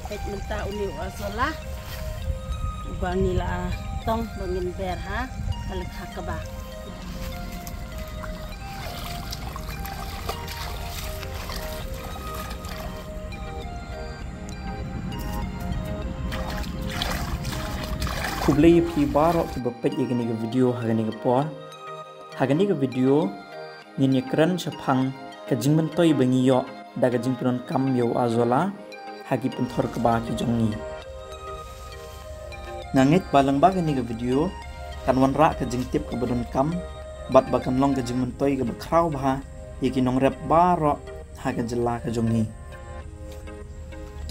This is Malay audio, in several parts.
pet menta uniu asola bangila tong bangin berha balik hakaba Kublai pi baro ki bapet igani ga video hagani ga por hagani ga video ni kran chapang ka jingman toy bangi yo daga jingpron kam yo azola hagi penthor ka ba ki jongi nangit balang ba gani ga video kan wan ra ka jingtip ka badon kam bat bakan long ka jingman toy ga bakraw ba yiki nong rep baro haga jella ka jongi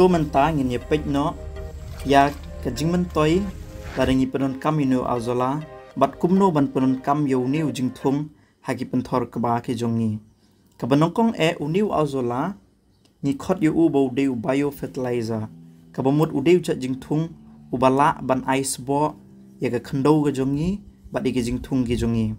to menta ngin ye pej no ya ka jingman toy Larangi penon kam inu azola bat kumno ban penon kam yo niu jingthum hagi penthor kaba ke jongi kabanongkong uniu azola ni khot yu u bo deu bio fertilizer kabamut udeu cha jingthung ubala ban ice bo ya ka khando ga jongi bat ige jingthung ge jongi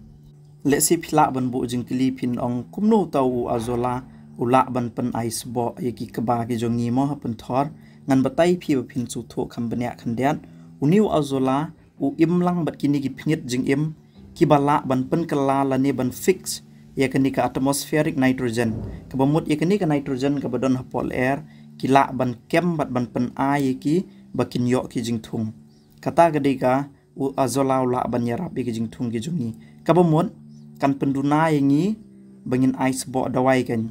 lesi phila ban bu jingkli phin ong kumno tau azola ula ban pen ice bo ya ki kaba ge jongi mo ha penthor ngan batai phi phin chu tho khambania khandian uniu azola u imlang bat kini gi phingit jing im ki bala ban pen kala lani ban fix ya kani ka atmospheric nitrogen ka bamut ya kani ka nitrogen ka badon hapol air ki la ban kem bat ban pen a ye ki bakin yo ki jing thung kata gade ka u azola la ban yarap ki jing thung ki jungi ka bamut kan penduna yangi bangin ice bo dawai kan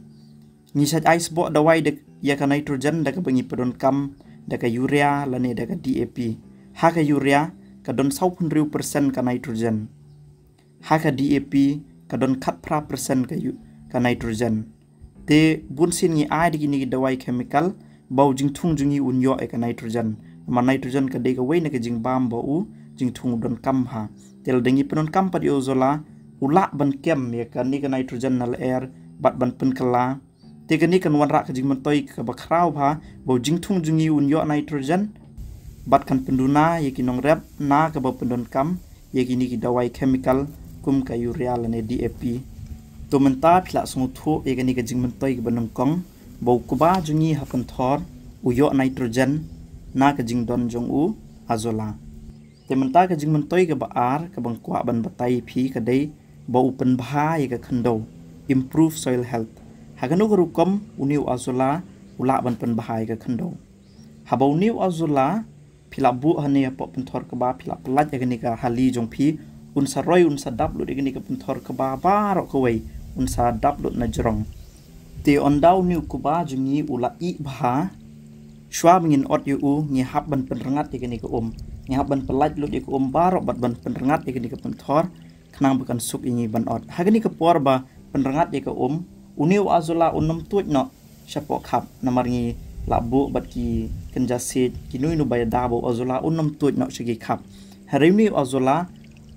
ni sat ice bo dawai de ya ka nitrogen da ka bangi pedon kam da ka urea lani da ka DAP haka urea kadon 60% ka nitrogen haka DAP kadon 4% ka nitrogen te bunsin ni ai digi dawai chemical bau jing thung jungi unyo e ka nitrogen ma nitrogen ka de ka weina ka jing bam bo u jing thung don kam ha tel dengi penon kam pad yozola ula ban kem ya ka ni ka nitrogen nal air bat ban pen kala te ka ni kan wan ra ka jing mantoi ka bakraw ha bau jing thung jungi unyo nitrogen bat kan penduna yeki nong rep na ka ba pendon kam yeki ni ki dawai chemical kum ka urea lane DAP to menta phila sung thu yeki ni ka jingman toy ka banong kong bau kuba jungi hapan thor uyo nitrogen na ka jingdon jong u azola te menta ka jingman toy ka ba ar ka bang kwa ban batai phi ka dei bau pen bha ye ka khando improve soil health haganu ru kom uniu azola ula ban pen bha ye ka khando habau niu azola phila bu hane po penthor ka ba phila plat ya gani ka hali jong phi unsa roi unsa dab lu gani ka penthor ka ba ro ko wei unsa dab lu na jrong te ondau niu ku ba jungi ula I bha shwa mingin ot yu u ngi hab ban penrengat ya gani ka ngi hab ban plat lu ya ka ba ro bat ban penrengat ya gani ka penthor khnang bukan suk ingi ban ot ha gani ka por ba penrengat ya ka uniu azola unam tuj no shapo khap namar ngi labu bat ki kenjasit kinui nu bay dabo azola unam tuj no shigi khap harimi azola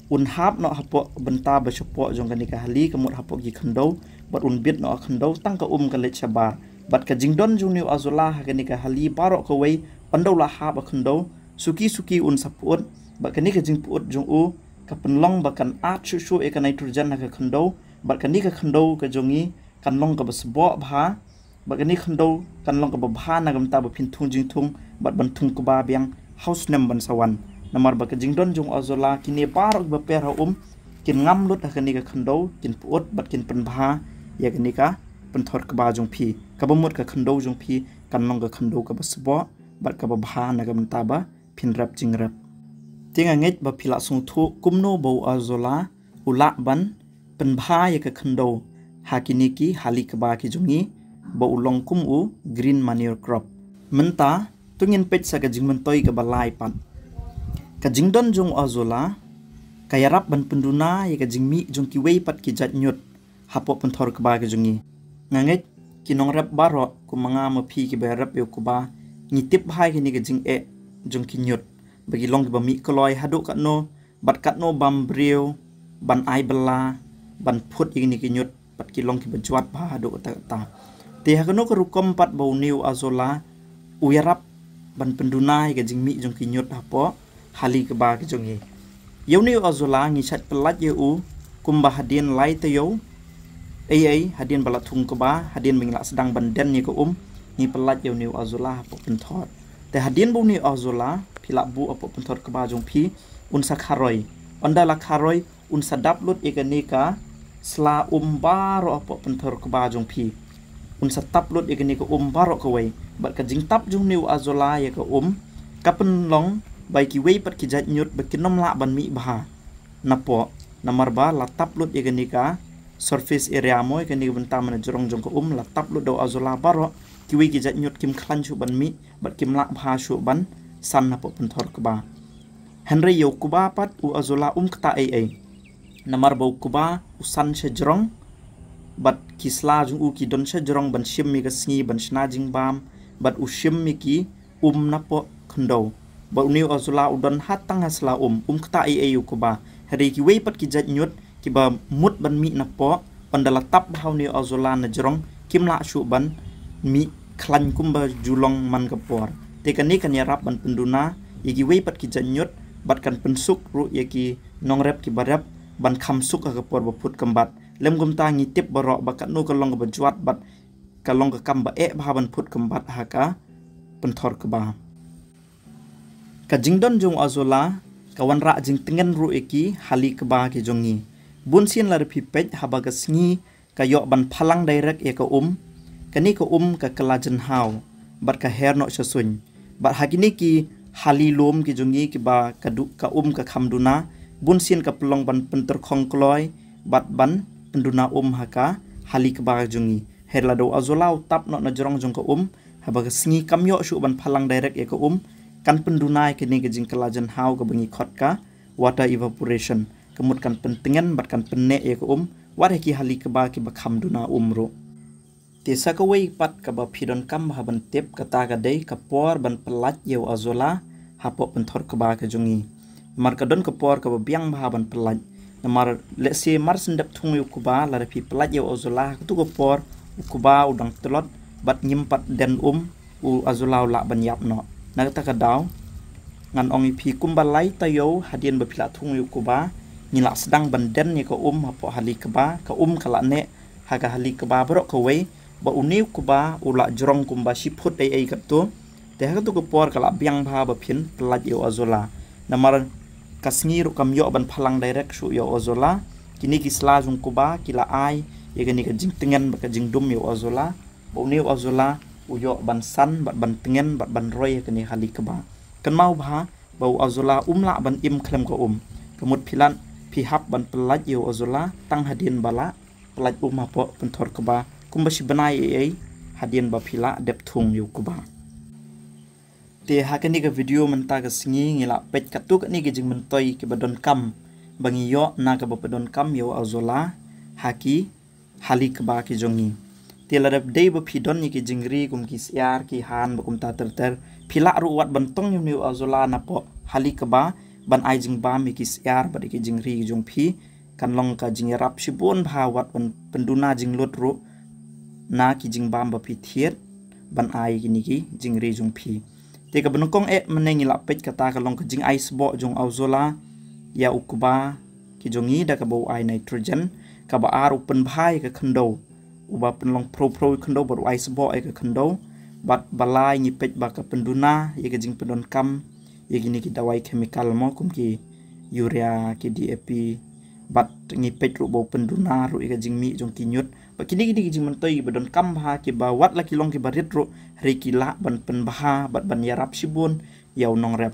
un hap no hapo benta ba shapo jong kani ka hali kamut hapo gi khando bat un bit no khando tang ka ka le chabar bat ka jingdon jung ni azola ha kani ka hali baro ko wei pandau la ha ba khando suki un saput bat kani ka jingput jong u ka penlong ba kan at shu e ka nitrogen ha ka khando bat kani ka khando ka jongi kan long ka basbo bha bagani khando kan long ka bha na gam ta ba phin thung jing thung bat ban thung ko ba biang house nem ban sawan namar ba ka jingdon jong azola kini par ba per ha kin ngam lut ha kani ka khando kin puot bat kin pan bha ya kani ka pan thor ka ba jong phi ka bamut ka khando jong phi kan long ka khando ka basbo bat ka ba bha na gam ta ba phin rap jing rap tinga nget ba phila sung thu kumno bo azola ula ban pan bha ya ka khando ha kini ki hali ka ba ki jongi ba ulong kum u green manure crop menta tungin pet sa ka jingman toy ka balai pat ka jingdon jong azola kayarap ban penduna ya ka jingmi jong ki wei pat ki jat nyut hapo penthor ka ba ka jongi nganget kinong rap baro ku manga ma phi ki ba rap yo ku ba ni tip hai ki ni ka jing jong ki nyut bagi long ki ba mi koloi hadu ka no bat kat no bam breu ban ai bala ban phut ni ki nyut pat ki long ki ba jwat ba hadu ta te hakano ko rukom pat bau niu azola uyarap ban pendunai ka jingmi jong ki nyot hapo hali ka ba ki jongi yau niu azola ngi chat pelat ye u kumba hadien lai te yo ai hadien bala thung ka ba hadien mingla sedang ban den ni ko ni pelat yau niu azola hapo penthor te hadin bu ni azola phila bu apo penthor ke ba jong phi unsa kharoi ondala kharoi unsa daplut ikanika sla baro apo penthor ke ba jong phi unsa taplut ikanika baro ko wei bat ka jing tap jong niu azola ya ka kapen long bai ki wei pat ki jat nyut ba kinom la ban mi bah napo namar ba la taplut ikanika surface area mo ikanika bentam na jorong jong ko la taplut do azola baro ki wei ki jat nyut kim khlan chu ban mi bat kim la bha chu ban san napo penthor ke ba Henry yo kuba pat u azola kta ai namar ba kuba usan sejrong bat kisla jung u ki don sejrong ban shim mi ga sngi ban shna jing bam bat u shim mi ki napo khndo ba uniu azola udon hatang hasla kta ai u kuba hari ki wei pat ki jat nyut ki ba mut ban mi napo pandala tap hau ni azola na jrong kim la shu ban mi khlan kum ba julong man kapor te kan ni kan ya rap ban penduna yaki wei pat ki jat nyut bat kan pensuk ru yaki nong rep ki barap ban kham suk ka por ba put kambat lem gum ta ngi tip baro ba kat nu ka long ba juat bat ka long ka kam ba ba ban put kambat ha ka penthor ke ba ka jingdon jong azola ka wan ra jing tengen ru eki hali ke ba ki jongi bun sin la pi pet ha ba ka sngi ka yo ban phalang direct e ka kani ka ka kelajen hau bat ka her no shasun bat hagini ki hali lom ki jongi ki ba ka du ka ka khamduna bun sin ka pelong ban penter khong kloi bat ban penduna haka hali ke ba jongi herla do azola tap no na jorong jong ka ha ba ka sngi kamyo shu ban phalang direct e ka kan penduna kini ke jing kelajen hau ka bengi khot ka water evaporation kemut kan pentengen bat kan penne e ka war ki hali ke ba ki ba khamduna ro Tisa ka wei pat ka ba phidon kam ha ban tep kata ka dei ka por ban pelat yeu azola hapo penthor ka ba ka jongi mar ka don ka por ka ba biang ba ban pelat namar le se mar sendap thung yu kuba la pi pelat yeu azola tu ka por kuba udang telot bat nyimpat den u azola la ban yap no na ta ka daw ngan ong pi kumbalai ta yo hadien ba phila thung yu kuba nila sedang ban den ni ka hapo hali ka ba ka kala ne ha ka hali ka ba bro ka wei ba uniu kuba ula jorong kumba siput ai kat tu te ha tu ko por kala biang bha ba phin pelat yo azola namar kasngi ru kam yo ban phalang direct shu yo azola kini ki sla jung kuba kila ai ye gani ka jing tengen ba ka jing dum yo azola ba uniu azola u yo ban san ban tengen ban roi kani hali kaba kan mau bha ba azola la ban im khlem ko kemut philan phi hap ban pelat yo azola tang hadin bala pelat hapo penthor kaba kumbashi banai ai hadien ba phila dep thung yu kuba te hakani ka video menta ka singi ngila pet katuk ni ki jing mentoi ki badon kam bangi yo na ka badon kam yo azola haki hali kaba ki jongi te la dep dei ba phidon ni ki jingri kum ki siar ki han ba kum ta ter phila ru wat bantong yu azola na po hali kaba ban ai jing ba mi ki siar ba ki jingri jong phi kan long ka jing rap shibon bha wat ban penduna jing lot ru na ki jing bam ba pi thiet ban ai kini ki jing ri jung phi te ka banokong menengi la pet kata ka long ka jing ai sbo jong azola ya ukuba ki jongi da ka bo ai nitrogen ka ba ar upen bhai ka khndo uba penlong pro khndo baru ai sbo ai ka khndo bat balai ni pet ba ka penduna ye ka jing pendon kam ye gini ki dawai chemical mo kum ki urea ki DAP bat ngi pet ru bo penduna ru ka jing mi jong ki nyut ba kini jing mentoi badon kam ha ki ba wat la ki long ki barit ru rikila ban pen baha bat ban yarap sibun yau nong rep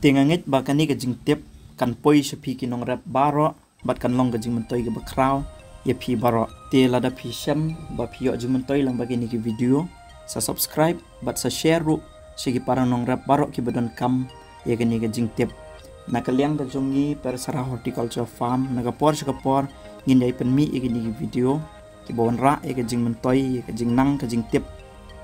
tengangit ba kani ka jing tep kan poi shapi ki nong rep baro bat kan long ka jing mentoi ka ba kraw ye phi baro te la da phi sham ba phi yo jing mentoi lang ba kini ki video sa subscribe bat sa share ru sigi para nong rep baro ki badon kam ye kani ka jing tep nakaliang ka jongi per sara horticulture farm nagapor sakapor ngin dai pen mi igini video ki bon ra e ka jing mentoi ka jing nang ka jing tip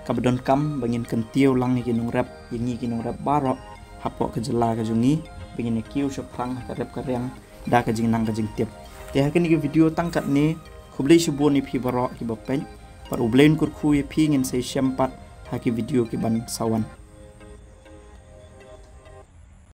ka badon kam bangin kan tieu lang ki nong rap yingi ki nong rap baro hapo ka jela ka jongi bangin kiu shop phang ka rap ka reng da ka jing nang ka jing tip te ha kini video tangkat ni khublei shubon ni phi baro ki bapen par ublen kur khu ye phi ngin se shampat ha ki video ki ban sawan